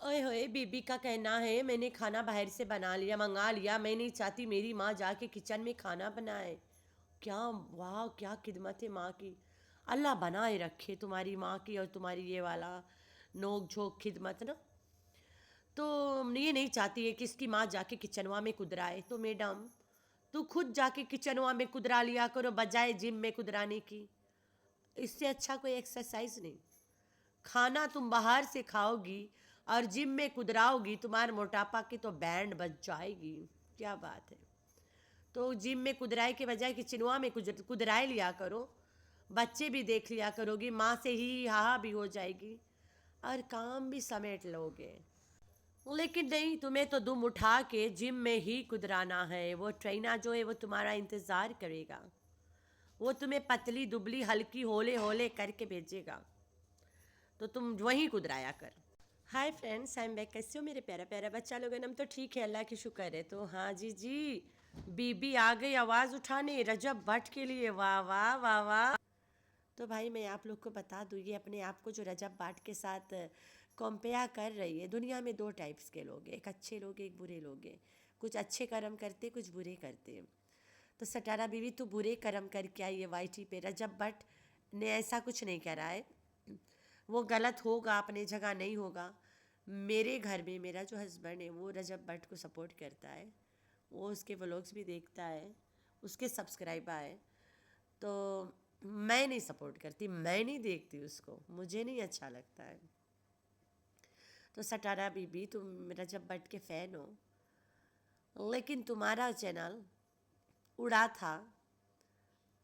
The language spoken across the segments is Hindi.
ओए होए बीबी का कहना है मैंने खाना बाहर से बना लिया मंगा लिया, मैं नहीं चाहती मेरी माँ जाके किचन में खाना बनाए। क्या, वाह क्या खिदमत है माँ की। अल्लाह बनाए रखे तुम्हारी माँ की और तुम्हारी ये वाला नोक झोंक खिदमत ना। तो ये नहीं चाहती है कि इसकी माँ जाके किचनवा में कुदराए, तो मैडम तू खुद जाके किचनवा में कुदरा लिया करो बजाय जिम में कुदराने की। इससे अच्छा कोई एक्सरसाइज नहीं। खाना तुम बाहर से खाओगी और जिम में कुदराओगी, तुम्हारे मोटापा की तो बैंड बज जाएगी। क्या बात है। तो जिम में कुदराए के बजाय किचनवा में कुदराए लिया करो। बच्चे भी देख लिया करोगी, माँ से ही हा भी हो जाएगी और काम भी समेट लोगे। लेकिन नहीं, तुम्हें तो दुम उठा के जिम में ही कुदराना है। वो ट्रेनर जो है वो तुम्हारा इंतज़ार करेगा। वो तुम्हें पतली दुबली हल्की होले होले करके भेजेगा, तो तुम वहीं कुदराया कर। Hi friends, I am back. कैसे हो मेरे प्यारा प्यारा बच्चा लोगन? हम तो ठीक है, अल्लाह की शुक्र है। तो हाँ जी जी, बीबी आ गई आवाज़ उठाने रजब भट्ट के लिए। वाह वाह वाह वाह। तो भाई मैं आप लोग को बता दूँ, ये अपने आप को जो रजब भट्ट के साथ कंपेयर कर रही है। दुनिया में दो टाइप्स के लोग हैं, एक अच्छे लोग एक बुरे लोग हैं। कुछ अच्छे कर्म करते कुछ बुरे करते। तो सटारा बीवी तो बुरे कर्म करके आई है वाईटी पे। रजब भट्ट ने ऐसा कुछ नहीं करा है। वो गलत होगा अपने जगह, नहीं होगा। मेरे घर में मेरा जो हस्बैंड है वो रजब भट्ट को सपोर्ट करता है। वो उसके व्लॉग्स भी देखता है, उसके सब्सक्राइबर है। तो मैं नहीं सपोर्ट करती, मैं नहीं देखती उसको, मुझे नहीं अच्छा लगता है। तो सटारा बीबी तुम रजब भट्ट के फ़ैन हो, लेकिन तुम्हारा चैनल उड़ा था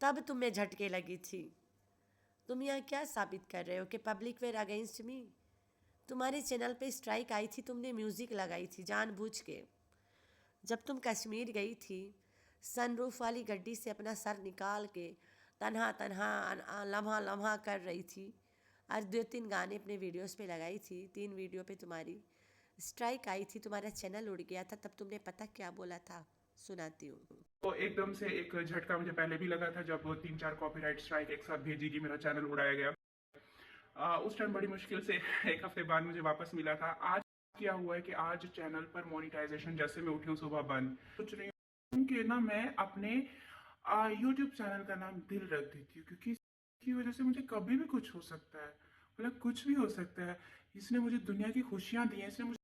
तब तुम्हें झटके लगी थी। तुम यहाँ क्या साबित कर रहे हो कि पब्लिक वेयर अगेंस्ट मी? तुम्हारे चैनल पे स्ट्राइक आई थी, तुमने म्यूज़िक लगाई थी जानबूझ के। जब तुम कश्मीर गई थी, सनरूफ वाली गड्डी से अपना सर निकाल के तन्हा तन्हा लम्हा लम्हा कर रही थी और दो तीन गाने अपने वीडियोस पे लगाई थी। 3 वीडियो पे तुम्हारी स्ट्राइक आई थी, तुम्हारा चैनल उड़ गया था। तब तुमने पता क्या बोला था, सुनाती हूँ। तो एकदम से एक झटका मुझे पहले भी लगा था जब वो 3-4 कॉपीराइट स्ट्राइक एक साथ भेजी कि मेरा चैनल उड़ाया गया। उस टाइम बड़ी मुश्किल से एक हफ्ते बाद मुझे वापस मिला था। आज क्या हुआ है कि आज चैनल पर मोनेटाइजेशन जैसे मैं उठी हूँ सुबह बंद। सोच रही हूँ कि ना मैं अपने यूट्यूब चैनल का नाम दिल रख देती हूँ, क्योंकि इसकी वजह से मुझे कभी भी कुछ हो सकता है। मतलब कुछ भी हो सकता है। इसने मुझे दुनिया की खुशियाँ दी हैं, इसने मुझे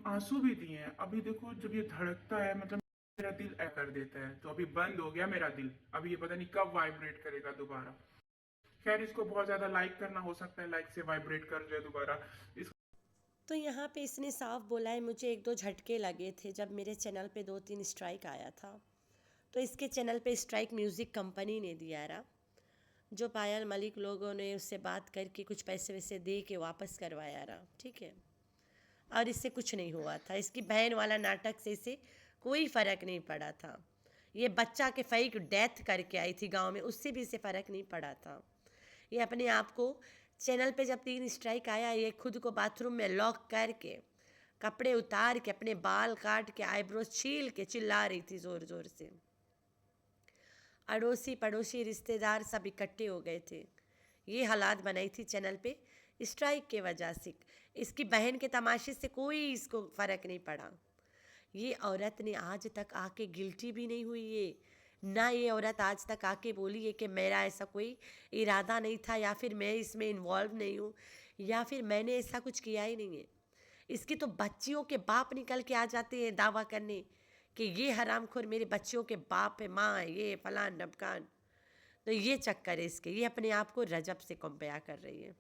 आंसू भी दिए हैं। अभी देखो जब ये धड़कता है मतलब मेरा दिल ऐ कर देता है। तो अभी बंद हो गया मेरा दिल, अभी ये पता नहीं कब वाइब्रेट करेगा दोबारा। खैर इसको बहुत ज्यादा लाइक करना, हो सकता है लाइक से वाइब्रेट कर जाए दोबारा। इस तो यहाँ पे इसने साफ बोला है, मुझे एक दो झटके लगे थे जब मेरे चैनल पे 2-3 स्ट्राइक आया था। तो इसके चैनल पे स्ट्राइक म्यूज़िक कंपनी ने दिया रहा, जो पायल मलिक लोगों ने उससे बात करके कुछ पैसे वैसे दे के वापस करवाया रहा, ठीक है। और इससे कुछ नहीं हुआ था, इसकी बहन वाला नाटक से इसे कोई फ़र्क नहीं पड़ा था। ये बच्चा के फेक डेथ करके आई थी गांव में, उससे भी इसे फ़र्क नहीं पड़ा था। ये अपने आप को चैनल पे जब 3 स्ट्राइक आया, ये खुद को बाथरूम में लॉक करके कपड़े उतार के अपने बाल काट के आईब्रोज छील के चिल्ला रही थी ज़ोर ज़ोर से। अड़ोसी पड़ोसी रिश्तेदार सब इकट्ठे हो गए थे। ये हालात बनाई थी चैनल पे स्ट्राइक के वजह से। इसकी बहन के तमाशे से कोई इसको फ़र्क नहीं पड़ा। ये औरत ने आज तक आके गिल्टी भी नहीं हुई है। ना ये औरत आज तक आके बोली है कि मेरा ऐसा कोई इरादा नहीं था, या फिर मैं इसमें इन्वॉल्व नहीं हूँ, या फिर मैंने ऐसा कुछ किया ही नहीं है। इसकी तो बच्चियों के बाप निकल के आ जाते हैं दावा करने कि ये हरामखोर मेरे बच्चियों के बाप है, माँ है, ये फलान डबकान। तो ये चक्कर है इसके। ये अपने आप को रजब से कंपेयर कर रही है।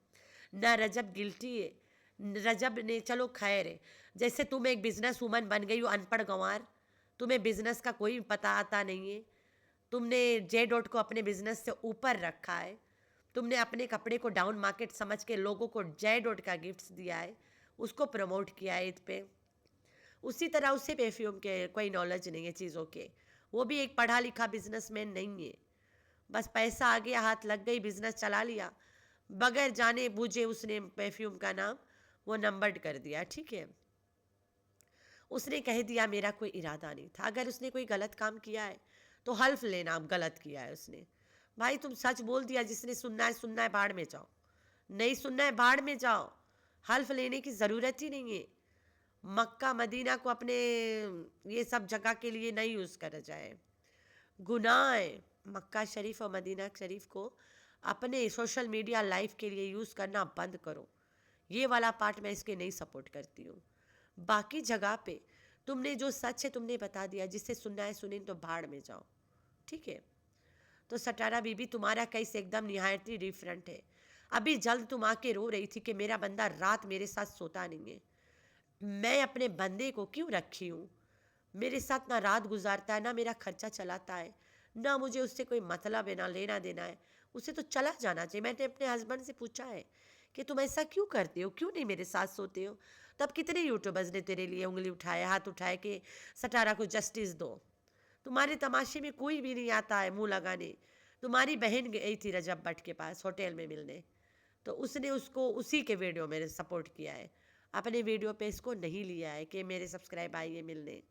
ना रजब गिल्टी है, रजब ने चलो खैर है। जैसे तुम एक बिजनेस वूमन बन गई हो, अनपढ़ गंवार, तुम्हें बिजनेस का कोई पता आता नहीं है। तुमने जे डॉट को अपने बिजनेस से ऊपर रखा है। तुमने अपने कपड़े को डाउन मार्केट समझ के लोगों को जे डॉट का गिफ्ट्स दिया है, उसको प्रमोट किया है इत पे। उसी तरह उसे परफ्यूम के कोई नॉलेज नहीं है चीज़ों के। वो भी एक पढ़ा लिखा बिजनेसमैन नहीं है। बस पैसा आ गया, हाथ लग गई, बिजनेस चला लिया, बगैर जाने बूझे उसने परफ्यूम का नाम वो नंबर्ड कर दिया, ठीक है। उसने कह दिया मेरा कोई इरादा नहीं था। अगर उसने कोई गलत काम किया है तो हल्फ लेना, अब गलत किया है उसने। भाई तुम सच बोल दिया, जिसने सुनना है भाड़ में जाओ, नहीं सुनना है भाड़ में जाओ। हल्फ लेने की ज़रूरत ही नहीं है। मक्का मदीना को अपने ये सब जगह के लिए नहीं यूज़ करा जाए, गुनाह है। मक्का शरीफ और मदीना शरीफ को अपने सोशल मीडिया लाइफ के लिए यूज़ करना बंद करो। ये वाला पार्ट मैं इसके नहीं सपोर्ट करती हूँ। बाकी जगह पे तुमने जो सच है तुमने बता दिया, जिससे सुनना है सुने, तो भाड़ में जाओ, ठीक है। तो सटारा बीबी तुम्हारा केस एकदम निहायत ही डिफरेंट है। अभी जल्द तुम आके रो रही थी कि मेरा बंदा रात मेरे साथ सोता नहीं है। मैं अपने बंदे को क्यों रखी हूँ? मेरे साथ ना रात गुजारता है, ना मेरा खर्चा चलाता है, ना मुझे उससे कोई मतलब है, ना लेना देना है। उसे तो चला जाना चाहिए। मैंने अपने हस्बैंड से पूछा है कि तुम ऐसा क्यों करते हो, क्यों नहीं मेरे साथ सोते हो? तब कितने यूट्यूबर्स ने तेरे लिए उंगली उठाए, हाथ उठाए कि सटारा को जस्टिस दो। तुम्हारे तमाशे में कोई भी नहीं आता है मुंह लगाने। तुम्हारी बहन गई थी रजब भट्ट के पास होटल में मिलने, तो उसने उसको उसी के वीडियो में सपोर्ट किया है। अपने वीडियो पे इसको नहीं लिया है कि मेरे सब्सक्राइब आइए मिलने।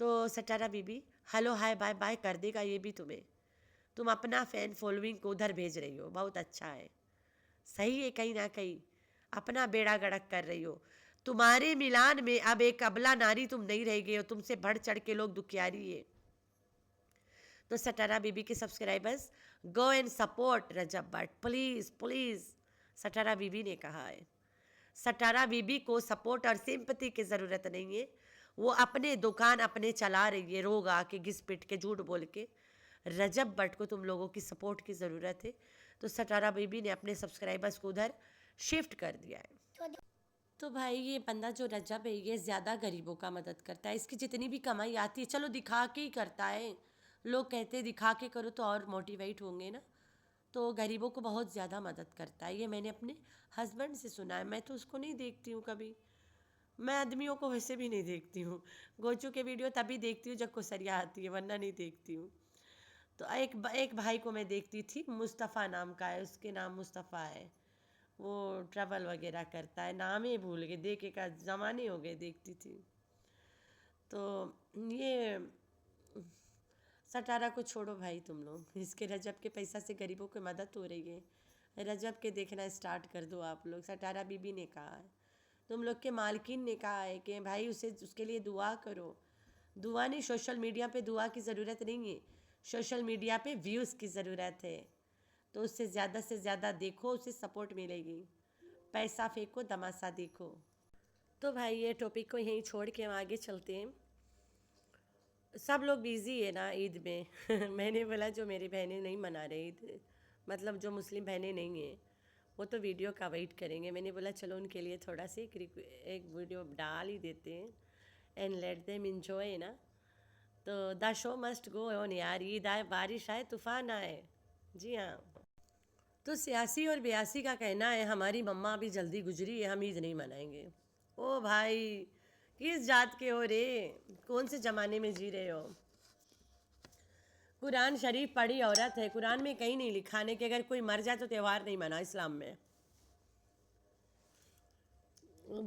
तो सटारा बीबी हेलो हाय बाय बाय कर देगा ये भी तुम्हें। तुम अपना फ़ैन फॉलोइंग को उधर भेज रही हो, बहुत अच्छा है, सही है। कहीं ना कहीं अपना बेड़ा गड़क कर रही हो। तुम्हारे मिलान में अब एक अबला नारी तुम नहीं रह गई हो, तुमसे बढ़ चढ़ के लोग दुखियारी है। तो सटारा बीबी के subscribers go and support Rajab Bhatt, please please, Satara Bibi ने कहा है। सटारा बीबी को सपोर्ट और सिंपैथी की ज़रूरत नहीं है। वो अपने दुकान अपने चला रही है, रोग आके घिस पिट के झूठ बोल के। रजब भट्ट को तुम लोगों की सपोर्ट की ज़रूरत है। तो सटारा बीबी ने अपने सब्सक्राइबर्स को उधर शिफ्ट कर दिया है। तो भाई ये बंदा जो रजब है ये ज़्यादा गरीबों का मदद करता है। इसकी जितनी भी कमाई आती है चलो दिखा के ही करता है। लोग कहते हैं दिखा के करो तो और मोटिवेट होंगे ना। तो गरीबों को बहुत ज़्यादा मदद करता है। ये मैंने अपने हस्बैंड से सुना है। मैं तो उसको नहीं देखती हूँ कभी। मैं आदमियों को वैसे भी नहीं देखती हूँ। गोचू के वीडियो तभी देखती हूँ जब कोसरिया आती है, वरना नहीं देखती हूँ। तो एक भाई को मैं देखती थी, मुस्तफ़ा नाम का है, उसके नाम मुस्तफ़ा है। वो ट्रैवल वगैरह करता है, नाम ही भूल गए, देखे का ज़माने हो गए देखती थी। तो ये सटारा को छोड़ो भाई तुम लोग। इसके रजब के पैसा से गरीबों की मदद हो रही है। रजब के देखना स्टार्ट कर दो आप लोग। सटारा बीबी ने कहा है, तुम लोग के मालकिन ने कहा है कि भाई उसे उसके लिए दुआ करो। दुआ नहीं, सोशल मीडिया पे दुआ की ज़रूरत नहीं है, सोशल मीडिया पे व्यूज़ की ज़रूरत है। तो उससे ज़्यादा से ज़्यादा देखो, उसे सपोर्ट मिलेगी। पैसा फेंको, तमाशा देखो। तो भाई ये टॉपिक को यहीं छोड़ के हम आगे चलते हैं। सब लोग बिज़ी है ना ईद में मैंने बोला जो मेरी बहनें नहीं मना रही ईद, मतलब जो मुस्लिम बहनें नहीं हैं, वो तो वीडियो का वेट करेंगे। मैंने बोला चलो उनके लिए थोड़ा सा एक वीडियो डाल ही देते हैं एंड लेट देम एंजॉय ना। तो the show must go on यार। ईद आए, बारिश आए, तूफ़ान आए, जी हाँ। तो सियासी और बयासी का कहना है हमारी मम्मा अभी जल्दी गुजरी है, हम ईद नहीं मनाएंगे। ओ भाई किस जात के हो रे, कौन से ज़माने में जी रहे हो? कुरान शरीफ पढ़ी औरत है, कुरान में कहीं नहीं लिखा है कि अगर कोई मर जाए तो त्यौहार नहीं मना। इस्लाम में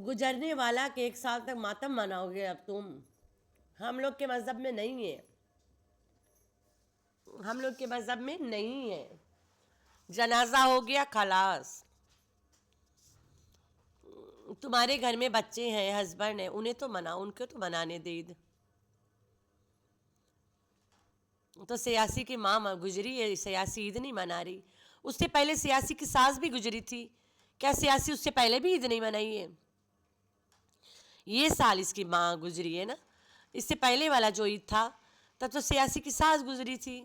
गुजरने वाला के 1 साल तक मातम मनाओगे अब तुम? हम लोग के मज़हब में नहीं है, हम लोग के मज़हब में नहीं है। जनाजा हो गया खलास। तुम्हारे घर में बच्चे हैं, हस्बैंड है, उन्हें तो मनाओ, उनको तो मनाने दे ईद। तो सियासी की माँ गुजरी है, सियासी ईद नहीं मना रही। उससे पहले सियासी की सास भी गुजरी थी, क्या सियासी उससे पहले भी ईद नहीं मनाई है? ये साल इसकी माँ गुजरी है ना, इससे पहले वाला जो ईद था तब तो सियासी की सास गुजरी थी,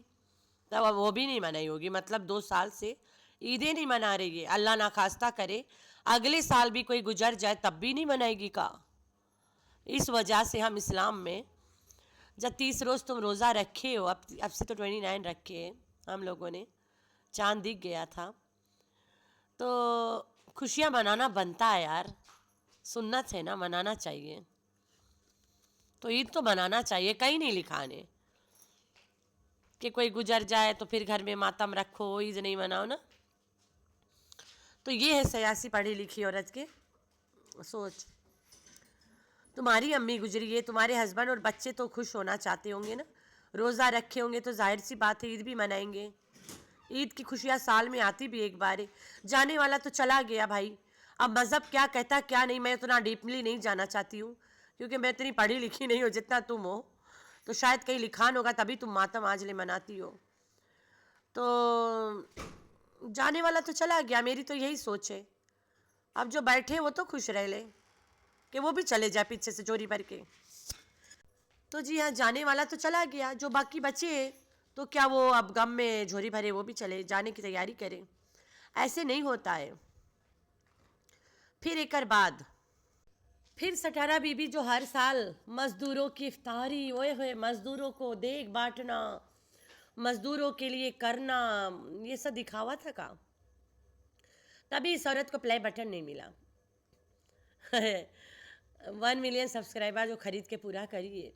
तब अब वो भी नहीं मनाई होगी। मतलब 2 साल से ईदें नहीं मना रही है। अल्लाह ना खास्ता करे अगले साल भी कोई गुजर जाए तब भी नहीं मनाएगी का। इस वजह से हम इस्लाम में जब 30 रोज़ तुम रोज़ा रखे हो, अब से तो 29 रखे हम लोगों ने, चांद दिख गया था, तो खुशियाँ मनाना बनता है यार, सुन्नत है ना, मनाना चाहिए। तो ईद तो मनाना चाहिए, कहीं नहीं लिखा ने कि कोई गुजर जाए तो फिर घर में मातम रखो, ईद नहीं मनाओ ना। तो ये है सियासी पढ़ी लिखी औरत के सोच। तुम्हारी अम्मी गुजरी है, तुम्हारे हस्बैंड और बच्चे तो खुश होना चाहते होंगे ना, रोज़ा रखे होंगे तो जाहिर सी बात है ईद भी मनाएंगे। ईद की खुशियाँ साल में आती भी एक बार है, जाने वाला तो चला गया भाई। अब मज़हब क्या कहता क्या नहीं, मैं उतना डीपली नहीं जाना चाहती हूँ, क्योंकि मैं इतनी पढ़ी लिखी नहीं हूँ जितना तुम हो। तो शायद कहीं लिखान होगा तभी तुम मातम आजले मनाती हो। तो जाने वाला तो चला गया, मेरी तो यही सोच है। अब जो बैठे वो तो खुश रह ले कि वो भी चले जाए पीछे से चोरी भर के। तो जी हाँ, जाने वाला तो चला गया, जो बाकी बचे तो क्या वो अब गम में झोरी भरे वो भी चले जाने की तैयारी करें? ऐसे नहीं होता है। फिर एक बाद फिर सटारा बीबी जो हर साल मज़दूरों की इफ्तारी, ओए होए, मज़दूरों को देख बांटना, मज़दूरों के लिए करना, ये सब दिखावा था का? तभी इस औरत को प्ले बटन नहीं मिला। 1 मिलियन सब्सक्राइबर जो खरीद के पूरा करिए।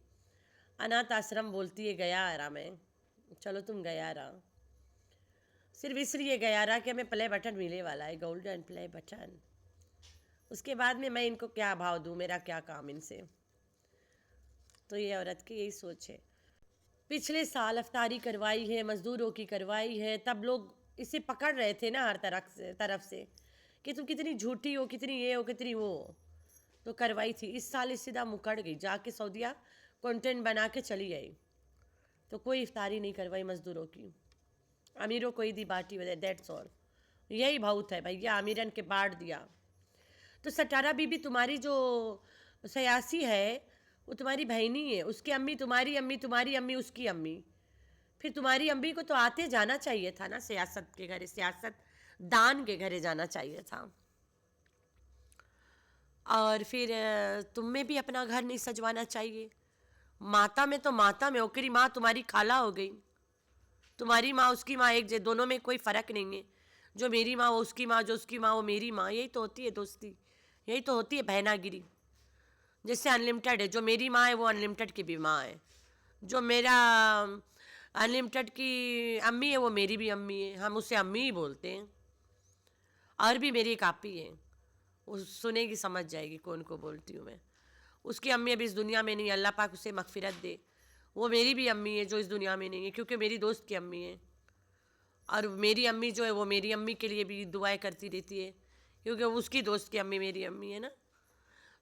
अनाथ आश्रम बोलती है गया आरा में, चलो तुम गया रहा, सिर्फ इसलिए गया रहा कि हमें प्ले बटन मिले वाला है, गोल्डन प्ले बटन। उसके बाद में मैं इनको क्या भाव दूँ, मेरा क्या काम इनसे? तो ये औरत की यही सोच है। पिछले साल अफ्तारी करवाई है, मज़दूरों की करवाई है, तब लोग इसे पकड़ रहे थे ना हर तरफ से कि तुम कितनी झूठी हो, कितनी ये हो, कितनी वो हो। तो करवाई थी। इस साल इस सीधा मुकड़ गई, जाके सऊदिया कंटेंट बना के चली आई। तो कोई इफ्तारी नहीं करवाई मज़दूरों की, अमीरों को ईदी बाटी बजाय, दैट्स ऑल। यही बहुत है भैया, अमीरन के बांट दिया। तो सटारा बीबी तुम्हारी जो सयासी है वो तुम्हारी बहनी है, उसकी अम्मी तुम्हारी अम्मी, तुम्हारी अम्मी उसकी अम्मी। फिर तुम्हारी अम्मी को तो आते जाना चाहिए था ना सियासत के घरे, सियासत दान के घरे जाना चाहिए था। और फिर तुम में भी अपना घर नहीं सजवाना चाहिए? माता में तो माता में, ओकरी माँ तुम्हारी खाला हो गई, तुम्हारी माँ उसकी माँ एक जे, दोनों में कोई फ़र्क नहीं है। जो मेरी माँ वो उसकी माँ, जो उसकी माँ वो मेरी माँ। यही तो होती है दोस्ती, यही तो होती है बहनागिरी। जैसे अनलिमिटेड है, जो मेरी माँ है वो अनलिमिटेड की भी माँ है, जो मेरा अनलिमिटेड की अम्मी है वो मेरी भी अम्मी है, हम उसे अम्मी ही बोलते हैं। और भी मेरी एक आपी है, वो सुनेगी समझ जाएगी कौन को बोलती हूँ मैं। उसकी अम्मी अभी इस दुनिया में नहीं, अल्लाह पाक उसे मगफिरत दे। वो मेरी भी अम्मी है जो इस दुनिया में नहीं है, क्योंकि मेरी दोस्त की अम्मी है। और मेरी अम्मी जो है वो मेरी अम्मी के लिए भी दुआएं करती रहती है, क्योंकि उसकी दोस्त की अम्मी मेरी अम्मी है ना।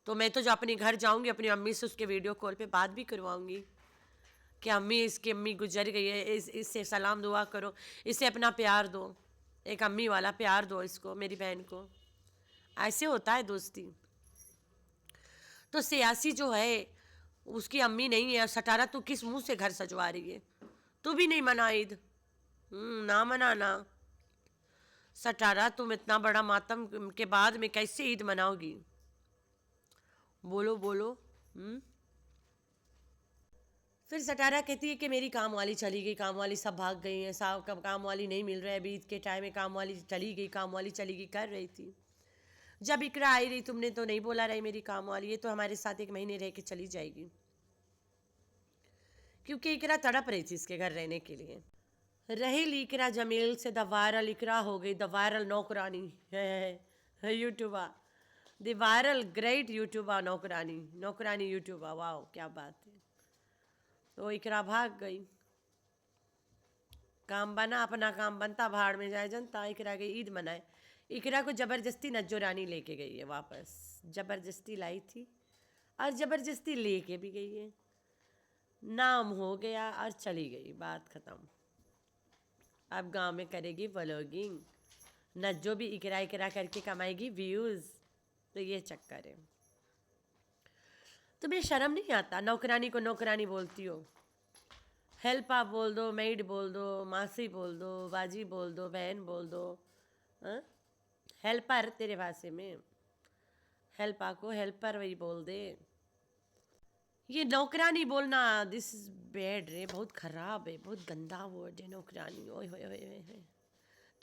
तो मैं तो जो अपने घर जाऊंगी अपनी अम्मी से उसके वीडियो कॉल पे बात भी करवाऊंगी कि अम्मी, इसकी अम्मी गुजर गई है, इससे सलाम दुआ करो, इसे अपना प्यार दो, एक अम्मी वाला प्यार दो इसको, मेरी बहन को। ऐसे होता है दोस्ती। तो सियासी जो है उसकी अम्मी नहीं है। सटारा तू किस मुंह से घर सजवा रही है? तू भी नहीं मना ईद? ना मनाना। सटारा तुम इतना बड़ा मातम के बाद में कैसे ईद मनाओगी? बोलो बोलो। फिर सटारा कहती है कि मेरी काम वाली चली गई, काम वाली सब भाग गई हैं, साहब कब काम वाली नहीं मिल रहा है, अभी ईद के टाइम में काम वाली चली गई, काम वाली चली गई कर रही थी। जब इकरा आई रही तुमने तो नहीं बोला रही मेरी काम वाली, ये तो हमारे साथ 1 महीने रह के चली जाएगी, क्योंकि इकरा तड़प रही थी इसके घर रहने के लिए। रही इकरा जमील से द वायरल इकरा हो गई, द वायरल नौकरानी है YouTuber, the viral great YouTuber नौकरानी, नौकरानी यूट्यूबर, वाह क्या बात है। तो इकरा भाग गई, काम बना, अपना काम बनता, भाड़ में जाए जनता। इकरा गई ईद मनाए। इकरा को ज़बरदस्ती नज्जो रानी लेके गई है वापस, ज़बरदस्ती लाई थी और ज़बरदस्ती लेके भी गई है। नाम हो गया और चली गई, बात ख़त्म। अब गांव में करेगी व्लॉगिंग, नज्जो भी इकरा इकरा करके कमाएगी व्यूज़। तो ये चक्कर है। तुम्हें शर्म नहीं आता? नौकरानी को नौकरानी बोलती हो। हेल्पा बोल दो, मेड बोल दो, मासी बोल दो, बाजी बोल दो, बहन बोल दो। हाँ, हेल्पर तेरे भाषे में, हेल्पा को हेल्पर वही बोल दे। ये नौकरानी बोलना, दिस इज बैड रे, बहुत खराब है, बहुत गंदा वर्ड है नौकरानी। ओए होए होए होए।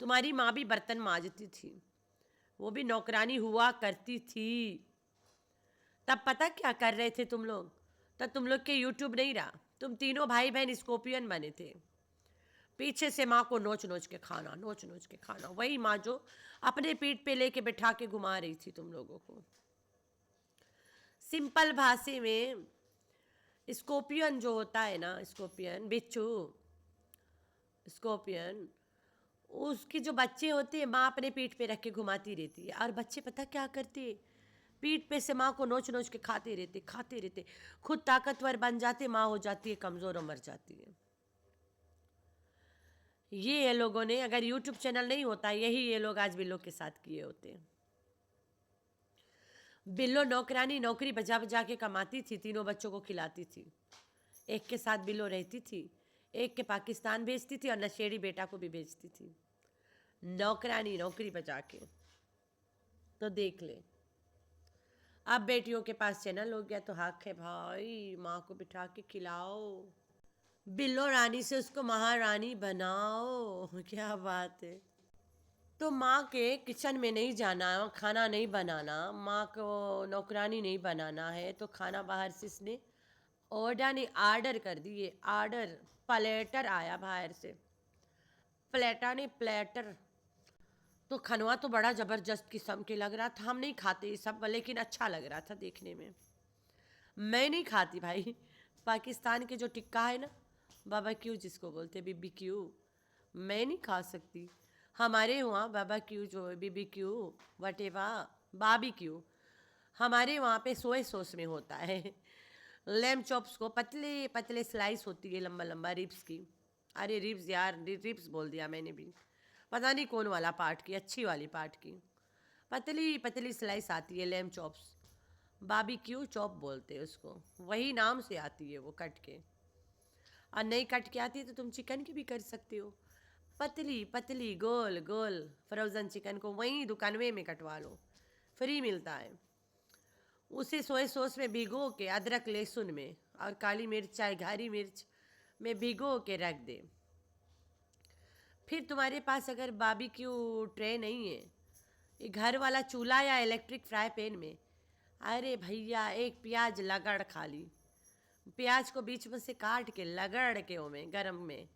तुम्हारी माँ भी बर्तन मांजती थी, वो भी नौकरानी हुआ करती थी। तब पता क्या कर रहे थे तुम लोग? तब तुम लोग के यूट्यूब नहीं रहा, तुम तीनों भाई बहन स्कॉर्पियन बने थे। पीछे से माँ को नोच नोच के खाना, नोच नोच के खाना। वही माँ जो अपने पीठ पे लेके बैठा के घुमा रही थी तुम लोगों को। सिंपल भाषा में स्कॉर्पियन जो होता है ना, स्कॉर्पियन बिच्छू, स्कॉर्पियन, उसके जो बच्चे होते हैं माँ अपने पीठ पे रख के घुमाती रहती है, और बच्चे पता क्या करते, पीठ पे से माँ को नोच नोच के खाते रहते, खुद ताकतवर बन जाते, माँ हो जाती है कमज़ोर और मर जाती है। ये लोगों ने, अगर यूट्यूब चैनल नहीं होता, यही ये लोग आज बिल्लो के साथ किए होते। बिल्लो नौकरानी नौकरी बजा बजा के कमाती थी, तीनों बच्चों को खिलाती थी। एक के साथ बिल्लो रहती थी, एक के पाकिस्तान भेजती थी और नशेड़ी बेटा को भी भेजती थी, नौकरानी नौकरी बजा के। तो देख ले, अब बेटियों के पास चैनल हो गया तो हक है भाई, माँ को बिठा के खिलाओ, बिल्लो रानी से उसको महारानी बनाओ। क्या बात है। तो माँ के किचन में नहीं जाना, खाना नहीं बनाना, माँ को नौकरानी नहीं बनाना है, तो खाना बाहर से इसने ऑर्डर कर दिए। ऑर्डर प्लेटर आया बाहर से, प्लेटा नहीं प्लेटर। तो खनवा तो बड़ा ज़बरदस्त किस्म के लग रहा था, हम नहीं खाते ये सब, लेकिन अच्छा लग रहा था देखने में। मैं नहीं खाती भाई, पाकिस्तान के जो टिक्का है ना, बाबा क्यू जिसको बोलते हैं, बीबी क्यू, मैं नहीं खा सकती। हमारे वहाँ बाबा क्यू जो है, बीबी क्यू वटेवा बाबी क्यू, हमारे वहाँ पे सोए सॉस में होता है। लैम चॉप्स को पतले पतले स्लाइस होती है, लंबा लंबा रिब्स की, अरे रिब्स यार, रिब्स बोल दिया मैंने भी, पता नहीं कौन वाला पार्ट की, अच्छी वाली पार्ट की, पतली पतली स्लाइस आती है, लैम चॉप्स, बाबी क्यू चॉप बोलते हैं उसको, वही नाम से आती है वो कट के। और नहीं कट के आती है तो तुम चिकन की भी कर सकते हो, पतली पतली गोल गोल फ्रोज़न चिकन को वहीं दुकानवे में कटवा लो, फ्री मिलता है। उसे सोया सॉस में भिगो के, अदरक लहसुन में और काली मिर्च चाहे हरी मिर्च में भिगो के रख दे। फिर तुम्हारे पास अगर बारबेक्यू ट्रे नहीं है, ये घर वाला चूल्हा या इलेक्ट्रिक फ्राई पैन में, अरे भैया एक प्याज लगड़ खा ली, प्याज को बीच में से काट के लगड़ के ओमे गरम में,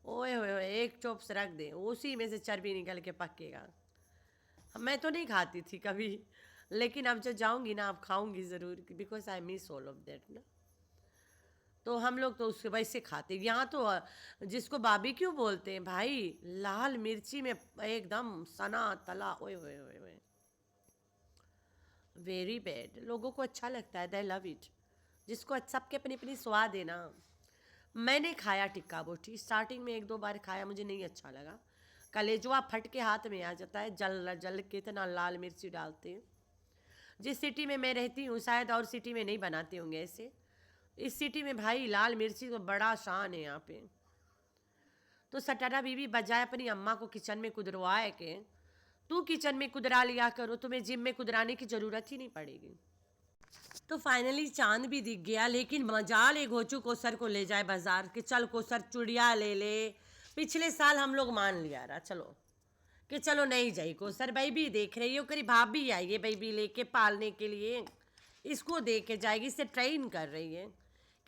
ओए होए एक चॉप्स रख दे, उसी में से चर्बी निकल के पकेगा। मैं तो नहीं खाती थी कभी, लेकिन अब जब जाऊंगी ना, अब खाऊंगी ज़रूर, because I miss all of that ना। तो हम लोग तो उसके वैसे खाते, यहाँ तो जिसको बारबेक्यू बोलते हैं भाई, लाल मिर्ची में एकदम सना तला, ओए ओए ओए ओए, वेरी बैड। लोगों को अच्छा लगता है, दे लव इट, जिसको सबके अपनी अपनी स्वाद है ना। मैंने खाया टिक्का बोटी, स्टार्टिंग में एक दो बार खाया, मुझे नहीं अच्छा लगा, कलेजवा फट के हाथ में आ जाता है, जल जल के इतना लाल मिर्ची डालते हैं। जिस सिटी में मैं रहती हूँ, शायद और सिटी में नहीं बनाते होंगे ऐसे, इस सिटी में भाई लाल मिर्ची तो बड़ा शान है यहाँ पे। तो सटारा बीबी बजाय अपनी अम्मा को किचन में कुदरवाए के, तू किचन में कुदरा लिया करो, तुम्हें जिम में कुदराने की ज़रूरत ही नहीं पड़ेगी। तो फाइनली चांद भी दिख गया, लेकिन मजाल एक घोचू कोसर को ले जाए बाजार कि चल कोसर चुड़िया ले ले। पिछले साल हम लोग मान लिया रहा, चलो कि चलो नहीं जाई कोसर, बेबी देख रही हो, करी भाभी आई है बेबी लेके पालने के लिए, इसको दे के जाएगी, इसे ट्रेन कर रही है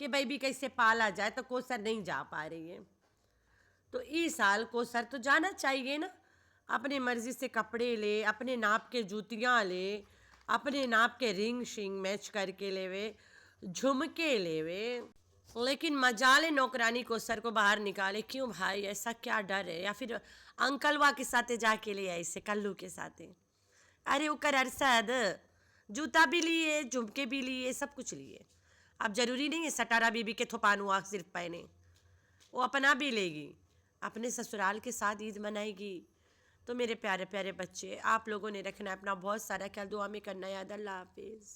कि बेबी कैसे पाला जाए, तो कोसर नहीं जा पा रही है। तो इस साल कोसर तो जाना चाहिए ना, अपने मर्जी से कपड़े ले, अपने नाप के जूतियाँ ले, अपने नाप के रिंग शिंग मैच करके लेवे, झुमके लेवे, लेकिन मजाले नौकरानी को सर को बाहर निकाले। क्यों भाई, ऐसा क्या डर है? या फिर अंकलवा के साथे जाके ले आई से, कल्लू के साथे, अरे वो कर अरसद जूता भी लिए, झुमके भी लिए, सब कुछ लिए। अब जरूरी नहीं है सटारा बीबी के थोपानुआ सिर्फ पहने, वो अपना भी लेगी, अपने ससुराल के साथ ईद मनाएगी। तो मेरे प्यारे प्यारे बच्चे, आप लोगों ने रखना है अपना बहुत सारा ख्याल, दुआ में करना याद। अल्लाह हाफिज़।